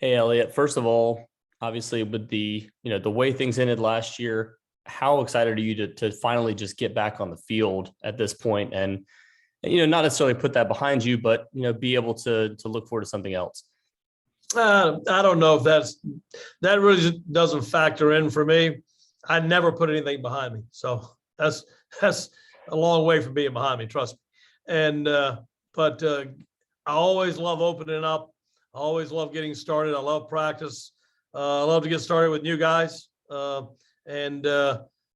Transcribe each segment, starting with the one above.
Hey, Elliott. First of all, obviously with the way things ended last year, how excited are you to finally just get back on the field at this point and, not necessarily put that behind you, but, be able to look forward to something else? I don't know if that really doesn't factor in for me. I never put anything behind me, so that's a long way from being behind me. Trust me. And but I always love opening up. I always love getting started. I love practice. I love to get started with new guys. And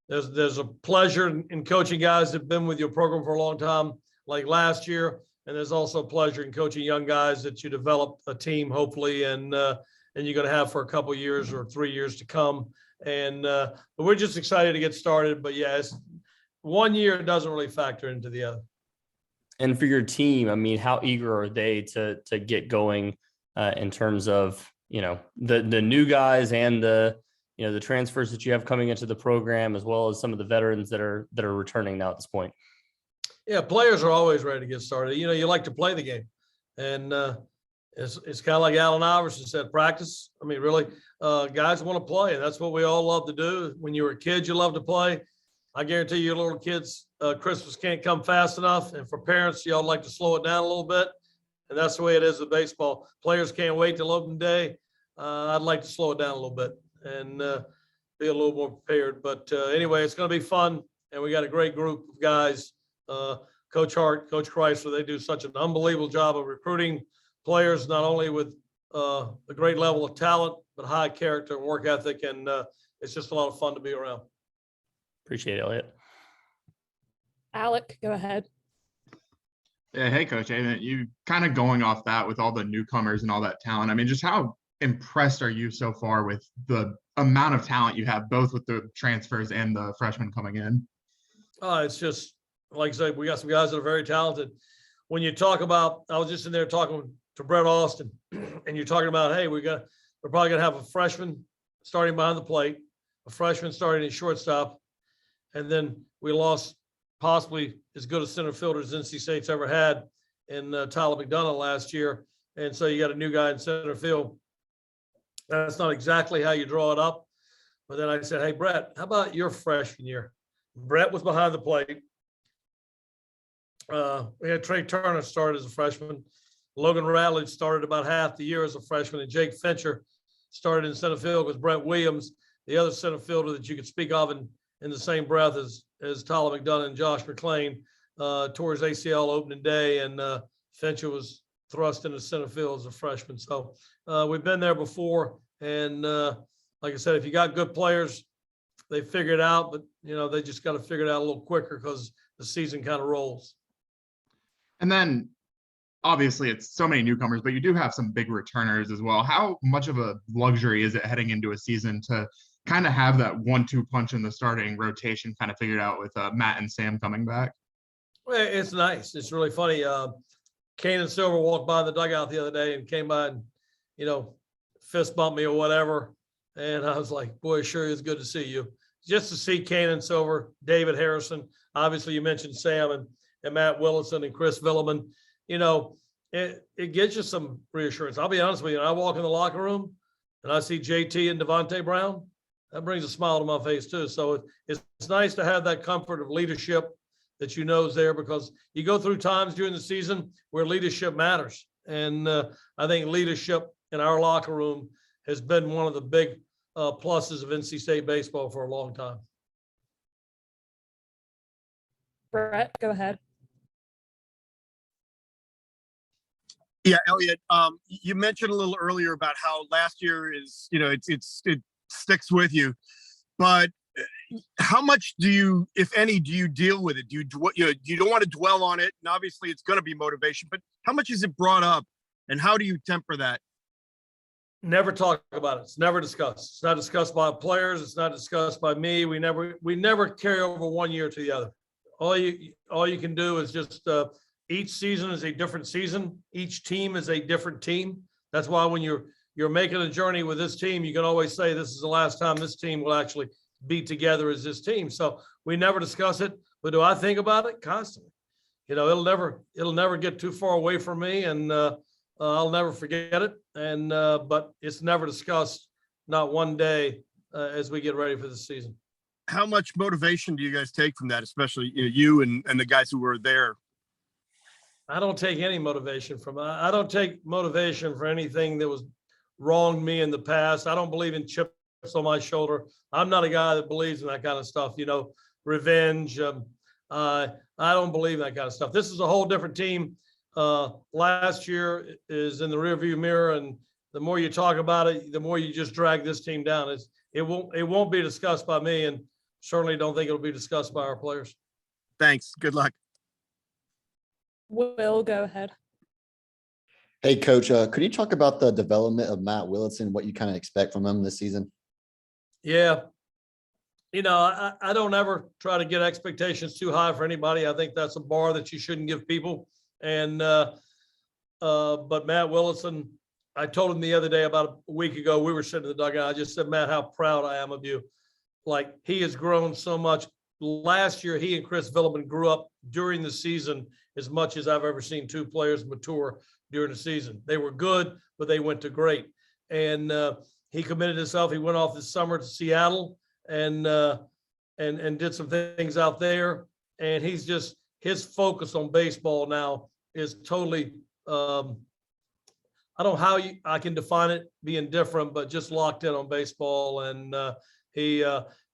there's a pleasure in coaching guys that have been with your program for a long time, like last year. And there's also pleasure in coaching young guys that you develop a team, hopefully, and you're going to have for a couple of years or 3 years to come. And but we're just excited to get started. But yes, 1 year doesn't really factor into the other. And for your team, I mean, how eager are they to get going in terms of, the new guys and the transfers that you have coming into the program, as well as some of the veterans that are returning now at this point? Yeah, players are always ready to get started. You like to play the game, and it's kind of like Allen Iverson said, practice. I mean, really, guys want to play, and that's what we all love to do. When you were a kid, you love to play. I guarantee you, little kids, Christmas can't come fast enough, and for parents, y'all like to slow it down a little bit, and that's the way it is with baseball. Players can't wait till opening day. I'd like to slow it down a little bit and be a little more prepared. But anyway, it's going to be fun, and we got a great group of guys. Coach Hart, Coach Chrysler, they do such an unbelievable job of recruiting players, not only with a great level of talent, but high character and work ethic. And it's just a lot of fun to be around. Appreciate it, Elliott. Alec, go ahead. Yeah, hey, Coach Avent, you kind of going off that with all the newcomers and all that talent. I mean, just how impressed are you so far with the amount of talent you have, both with the transfers and the freshmen coming in? It's just, like I said, we got some guys that are very talented. When you talk about, I was just in there talking to Brett Austin, and you're talking about, hey, we're probably gonna have a freshman starting behind the plate, a freshman starting in shortstop, and then we lost possibly as good a center fielder as NC State's ever had in Tyler McDonough last year, and so you got a new guy in center field. That's not exactly how you draw it up, but then I said, hey, Brett, how about your freshman year? Brett was behind the plate. We had Trey Turner started as a freshman. Logan Radledge started about half the year as a freshman, and Jake Fincher started in center field because Brent Williams, the other center fielder that you could speak of in the same breath as Tyler McDonough and Josh McClain, tore his ACL opening day, and Fincher was thrust into center field as a freshman. So we've been there before, and like I said, if you got good players, they figure it out, but they just got to figure it out a little quicker because the season kind of rolls. And then obviously it's so many newcomers, but you do have some big returners as well. How much of a luxury is it heading into a season to kind of have that 1-2 punch in the starting rotation kind of figured out with Matt and Sam coming back? Well, it's nice. It's really funny. Kanan Silver walked by the dugout the other day and came by and, fist bumped me or whatever. And I was like, boy, it sure is good to see you. Just to see Kanan Silver, David Harrison, obviously you mentioned Sam and Matt Willison and Chris Villeman, it gives you some reassurance. I'll be honest with you. I walk in the locker room and I see JT and Devante Brown. That brings a smile to my face too. So it's nice to have that comfort of leadership that is there, because you go through times during the season where leadership matters. And I think leadership in our locker room has been one of the big pluses of NC State baseball for a long time. Brett, go ahead. Yeah, Elliott, you mentioned a little earlier about how last year is, it sticks with you, but how much do you, if any, do you deal with it? You don't want to dwell on it, and obviously it's going to be motivation, but how much is it brought up, and how do you temper that? Never talk about it. It's never discussed. It's not discussed by players. It's not discussed by me. We never carry over 1 year to the other. All you can do is just each season is a different season. Each team is a different team. That's why when you're making a journey with this team, you can always say this is the last time this team will actually be together as this team. So we never discuss it, but do I think about it constantly? It'll never get too far away from me. And I'll never forget it. And but it's never discussed, not one day, as we get ready for the season. How much motivation do you guys take from that, especially you and the guys who were there? I don't take any motivation from. I don't take motivation for anything that was wronged me in the past. I don't believe in chips on my shoulder. I'm not a guy that believes in that kind of stuff. Revenge. I don't believe in that kind of stuff. This is a whole different team. Last year is in the rearview mirror, and the more you talk about it, the more you just drag this team down. It won't be discussed by me, and certainly don't think it'll be discussed by our players. Thanks. Good luck. Will, go ahead. Hey, Coach, could you talk about the development of Matt Willis and what you kind of expect from him this season? Yeah. I don't ever try to get expectations too high for anybody. I think that's a bar that you shouldn't give people. And but Matt Willison, I told him the other day, about a week ago, we were sitting in the dugout. I just said, Matt, how proud I am of you. Like, he has grown so much. Last year, he and Chris Villeman grew up during the season as much as I've ever seen two players mature during the season. They were good, but they went to great. And he committed himself. He went off this summer to Seattle and did some things out there. And his focus on baseball now is totally, I don't know how I can define it being different, but just locked in on baseball. And he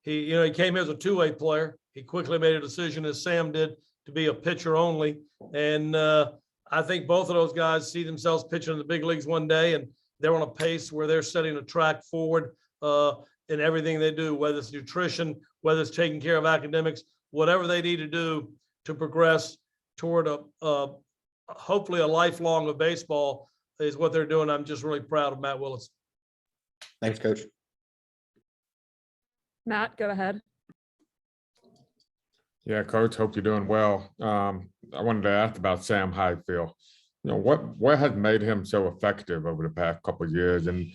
came here as a two-way player. He quickly made a decision, as Sam did, to be a pitcher only. And I think both of those guys see themselves pitching in the big leagues one day, and they're on a pace where they're setting a track forward in everything they do, whether it's nutrition, whether it's taking care of academics, whatever they need to do to progress toward hopefully a lifelong of baseball is what they're doing. I'm just really proud of Matt Willis. Thanks, Coach. Matt, go ahead. Yeah, Coach, hope you're doing well. I wanted to ask about Sam Hyder. What has made him so effective over the past couple of years, and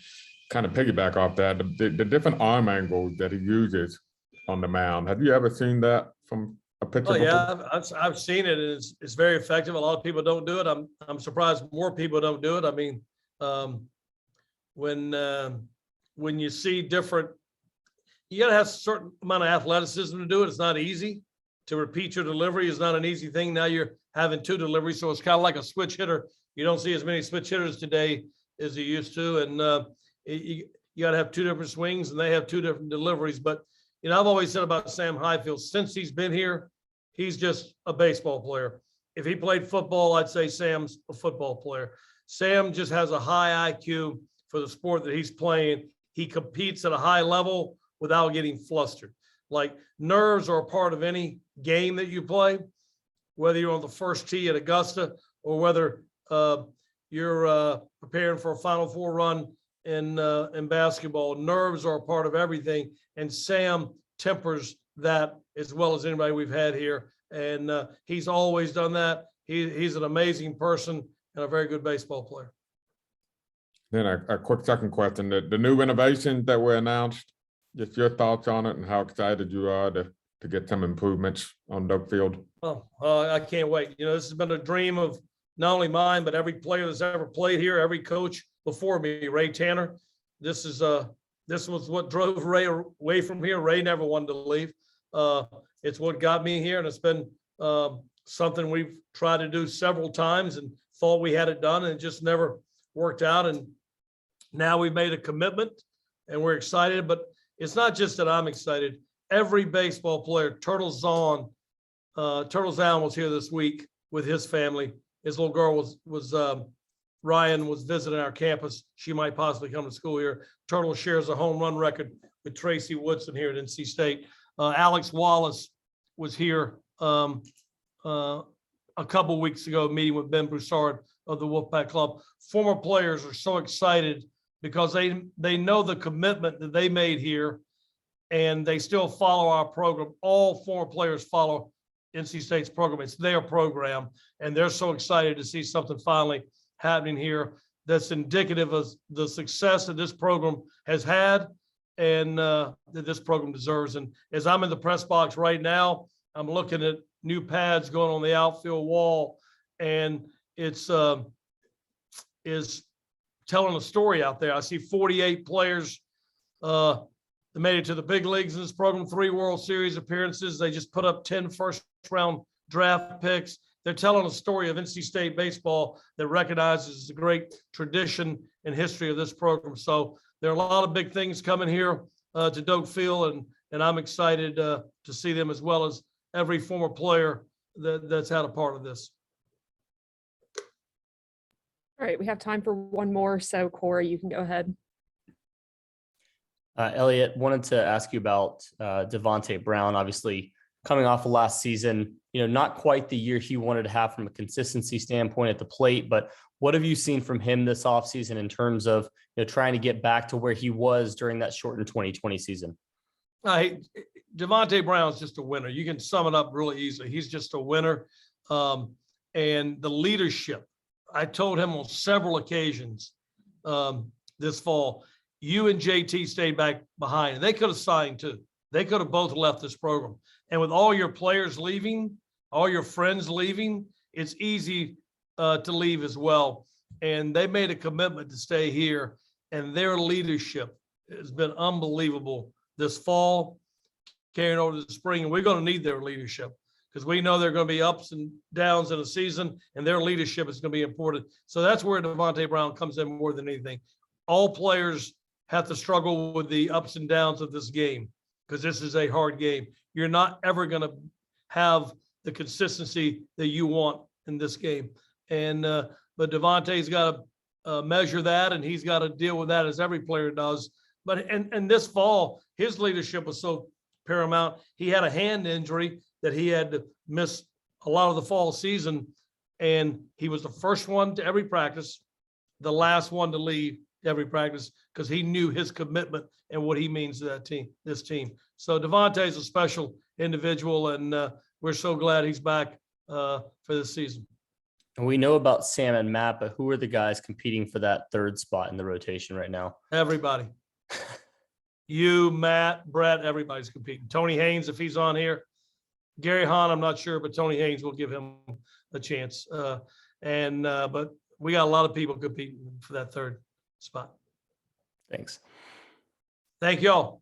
kind of piggyback off that, the different arm angles that he uses on the mound. Have you ever seen that from a pitcher? Oh yeah, I've seen it. And it's very effective. A lot of people don't do it. I'm surprised more people don't do it. I mean, when you see different, you got to have a certain amount of athleticism to do it. It's not easy. To repeat your delivery is not an easy thing. Now you're having two deliveries, so it's kind of like a switch hitter. You don't see as many switch hitters today as you used to, and you got to have two different swings, and they have two different deliveries. But I've always said about Sam Hyder, since he's been here, he's just a baseball player. If he played football, I'd say Sam's a football player. Sam just has a high IQ for the sport that he's playing. He competes at a high level without getting flustered. Like, nerves are a part of any game that you play, whether you're on the first tee at Augusta or whether you're preparing for a Final Four run in basketball. Nerves are a part of everything, and Sam tempers that as well as anybody we've had here. And he's always done that. He's an amazing person and a very good baseball player. Then a quick second question: the new renovations that were announced. Just your thoughts on it and how excited you are to get some improvements on Doak Field. Oh, I can't wait. This has been a dream of not only mine, but every player that's ever played here, every coach before me, Ray Tanner. This was what drove Ray away from here. Ray never wanted to leave. It's what got me here, and it's been something we've tried to do several times and thought we had it done, and it just never worked out. And now we've made a commitment, and we're excited. But it's not just that I'm excited. Every baseball player, Turtles Allen was here this week with his family. His little girl Ryan was visiting our campus. She might possibly come to school here. Turtle shares a home run record with Tracy Woodson here at NC State. Alex Wallace was here a couple weeks ago, meeting with Ben Broussard of the Wolfpack Club. Former players are so excited because they know the commitment that they made here, and they still follow our program. All former players follow NC State's program. It's their program, and they're so excited to see something finally happening here that's indicative of the success that this program has had and that this program deserves. And as I'm in the press box right now, I'm looking at new pads going on the outfield wall, and it's is telling a story out there. I see 48 players that made it to the big leagues in this program, 3 World Series appearances. They just put up 10 first-round draft picks. They're telling a story of NC State baseball that recognizes the great tradition and history of this program. So there are a lot of big things coming here to Doak Field, and I'm excited to see them, as well as every former player that's had a part of this. All right, we have time for one more. So Corey, you can go ahead. Elliott, wanted to ask you about Devante Brown, obviously coming off of last season, not quite the year he wanted to have from a consistency standpoint at the plate, but what have you seen from him this offseason in terms of trying to get back to where he was during that shortened 2020 season? Devante Brown's just a winner. You can sum it up really easily. He's just a winner. And the leadership, I told him on several occasions this fall, you and JT stayed back behind, and they could have signed too. They could have both left this program. And with all your players leaving, all your friends leaving, it's easy to leave as well. And they made a commitment to stay here, and their leadership has been unbelievable this fall, carrying over to the spring. And we're going to need their leadership, because we know there are going to be ups and downs in a season, and their leadership is going to be important. So that's where Devante Brown comes in more than anything. All players have to struggle with the ups and downs of this game, because this is a hard game. You're not ever going to have the consistency that you want in this game. And but Devante's got to measure that, and he's got to deal with that, as every player does. But and this fall, his leadership was so paramount. He had a hand injury that he had to miss a lot of the fall season, and he was the first one to every practice, the last one to leave every practice, because he knew his commitment and what he means to that team, this team. So Devante is a special individual, and we're so glad he's back for this season. And we know about Sam and Matt, but who are the guys competing for that third spot in the rotation right now? Everybody. You, Matt, Brett, everybody's competing. Tony Haynes, if he's on here. Gary Hahn, I'm not sure, but Tony Haynes will give him a chance. But we got a lot of people competing for that third spot. Thanks. Thank y'all.